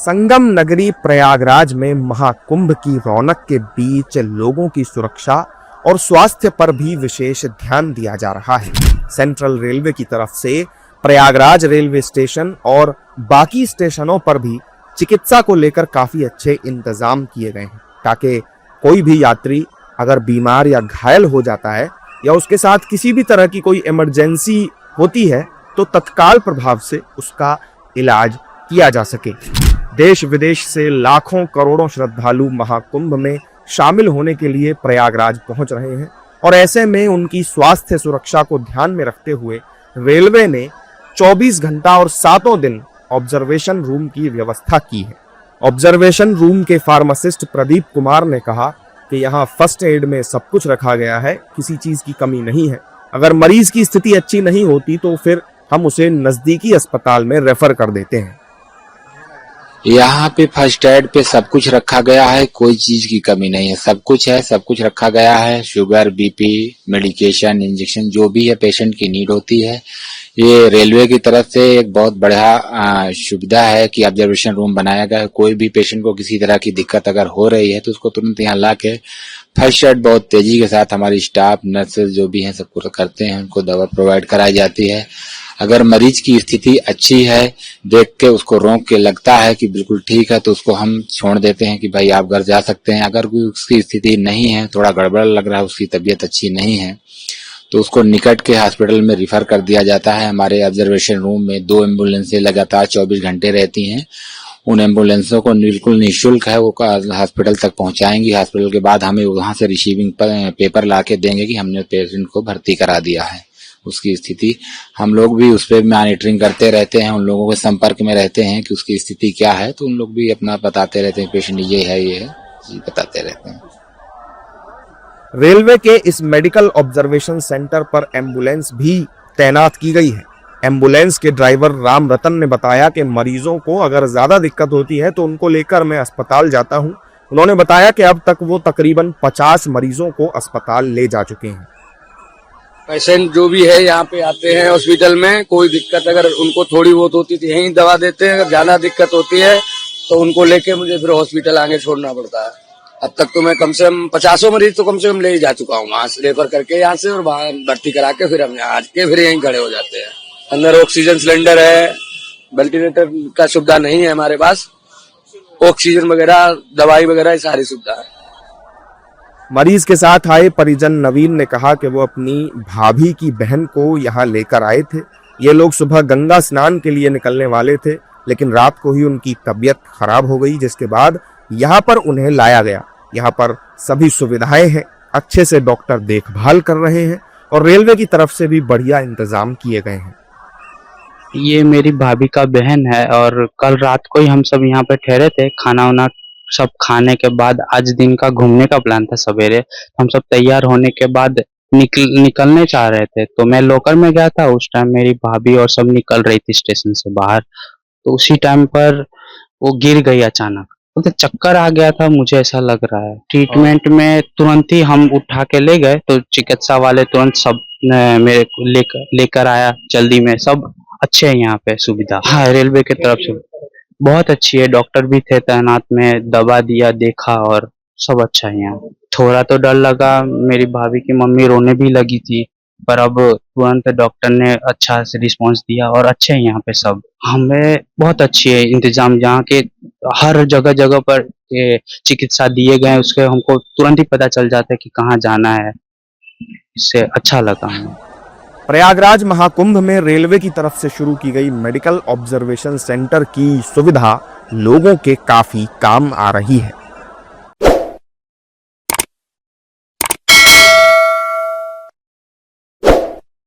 संगम नगरी प्रयागराज में महाकुंभ की रौनक के बीच लोगों की सुरक्षा और स्वास्थ्य पर भी विशेष ध्यान दिया जा रहा है। सेंट्रल रेलवे की तरफ से प्रयागराज रेलवे स्टेशन और बाकी स्टेशनों पर भी चिकित्सा को लेकर काफी अच्छे इंतजाम किए गए हैं, ताकि कोई भी यात्री अगर बीमार या घायल हो जाता है या उसके साथ किसी भी तरह की कोई इमरजेंसी होती है तो तत्काल प्रभाव से उसका इलाज किया जा सके। देश विदेश से लाखों करोड़ों श्रद्धालु महाकुंभ में शामिल होने के लिए प्रयागराज पहुंच रहे हैं और ऐसे में उनकी स्वास्थ्य सुरक्षा को ध्यान में रखते हुए रेलवे ने 24 घंटा और 7 दिन ऑब्जर्वेशन रूम की व्यवस्था की है। ऑब्जर्वेशन रूम के फार्मासिस्ट प्रदीप कुमार ने कहा कि यहाँ फर्स्ट एड में सब कुछ रखा गया है, किसी चीज की कमी नहीं है। अगर मरीज की स्थिति अच्छी नहीं होती तो फिर हम उसे नजदीकी अस्पताल में रेफर कर देते हैं। यहाँ पे फर्स्ट एड पे सब कुछ रखा गया है, कोई चीज की कमी नहीं है, सब कुछ है, सब कुछ रखा गया है। शुगर, बीपी, मेडिकेशन, इंजेक्शन जो भी है पेशेंट की नीड होती है। ये रेलवे की तरफ से एक बहुत बढ़िया सुविधा है कि ऑब्जर्वेशन रूम बनाया गया है। कोई भी पेशेंट को किसी तरह की दिक्कत अगर हो रही है तो उसको तुरंत यहाँ ला के फर्स्ट एड बहुत तेजी के साथ हमारी स्टाफ, नर्सेज जो भी हैं सब पूरा करते हैं, उनको दवा प्रोवाइड कराई जाती है। अगर मरीज की स्थिति अच्छी है, देख के उसको रोक के लगता है कि बिल्कुल ठीक है तो उसको हम छोड़ देते हैं कि भाई आप घर जा सकते हैं। अगर कोई उसकी स्थिति नहीं है, थोड़ा गड़बड़ लग रहा है, उसकी तबीयत अच्छी नहीं है तो उसको निकट के हॉस्पिटल में रिफर कर दिया जाता है। हमारे ऑब्जर्वेशन रूम में 2 एम्बुलेंसें लगातार 24 घंटे रहती हैं। उन एम्बुलेंसों को बिल्कुल निःशुल्क है वो हॉस्पिटल तक पहुंचाएंगी। हॉस्पिटल के बाद हमें वहां से रिसीविंग पेपर ला के देंगे कि हमने पेशेंट को भर्ती करा दिया है। उसकी स्थिति हम लोग भी उस पर मॉनिटरिंग करते रहते हैं, उन लोगों के संपर्क में रहते हैं कि उसकी स्थिति क्या है, तो उन लोग भी अपना बताते रहते हैं पेशेंट ये है ये बताते रहते हैं। रेलवे के इस मेडिकल ऑब्जर्वेशन सेंटर पर एम्बुलेंस भी तैनात की गई है। एम्बुलेंस के ड्राइवर राम रतन ने बताया कि मरीजों को अगर ज्यादा दिक्कत होती है तो उनको लेकर मैं अस्पताल जाता हूं। उन्होंने बताया कि अब तक वो तकरीबन 50 मरीजों को अस्पताल ले जा चुके हैं। पेशेंट जो भी है यहाँ पे आते हैं हॉस्पिटल में, कोई दिक्कत अगर उनको थोड़ी बहुत होती थी यहीं दवा देते हैं, अगर ज्यादा दिक्कत होती है तो उनको लेके मुझे फिर हॉस्पिटल आगे छोड़ना पड़ता है। अब तक तो मैं कम से कम 50 मरीज तो कम से कम ले ही जा चुका हूँ, वहां से रेफर करके यहाँ से, और वहां भर्ती करा के फिर हम यहाँ आके फिर यहीं खड़े हो जाते हैं। अंदर ऑक्सीजन सिलेंडर है, वेंटिलेटर का सुविधा नहीं है हमारे पास, ऑक्सीजन वगैरह, दवाई वगैरह सारी सुविधा है। मरीज के साथ आए परिजन नवीन ने कहा कि वो अपनी भाभी की बहन को यहाँ लेकर आए थे। ये लोग सुबह गंगा स्नान के लिए निकलने वाले थे, लेकिन रात को ही उनकी तबीयत खराब हो गई, जिसके बाद यहाँ पर उन्हें लाया गया। यहाँ पर सभी सुविधाएं हैं, अच्छे से डॉक्टर देखभाल कर रहे हैं और रेलवे की तरफ से भी बढ़िया इंतजाम किए गए हैं। ये मेरी भाभी का बहन है और कल रात को ही हम सब यहाँ पे ठहरे थे। खाना वाना सब खाने के बाद आज दिन का घूमने का प्लान था सवेरे। हम सब तैयार होने के बाद निकलने चाह रहे थे, तो मैं लोकर में गया था। उस टाइम मेरी भाभी और सब निकल रही थी स्टेशन से बाहर, तो उसी टाइम पर वो गिर गई अचानक, तो चक्कर आ गया था, मुझे ऐसा लग रहा है। ट्रीटमेंट में तुरंत ही हम उठा के ले गए, तो चिकित्सा वाले तुरंत सब मेरे को लेकर आया जल्दी में। सब अच्छे है यहाँ पे सुविधा। हाँ, रेलवे की तरफ से बहुत अच्छी है, डॉक्टर भी थे तैनात में, दवा दिया, देखा और सब अच्छा है यहाँ। थोड़ा तो डर लगा, मेरी भाभी की मम्मी रोने भी लगी थी, पर अब तुरंत डॉक्टर ने अच्छा से रिस्पांस दिया और अच्छे हैं यहाँ पे सब। हमें बहुत अच्छी है इंतजाम, यहाँ के हर जगह जगह पर चिकित्सा दिए गए, उसके हमको तुरंत ही पता चल जाता है कि कहाँ जाना है। इससे अच्छा लगा हमें। प्रयागराज महाकुंभ में रेलवे की तरफ से शुरू की गई मेडिकल ऑब्जर्वेशन सेंटर की सुविधा लोगों के काफी काम आ रही है।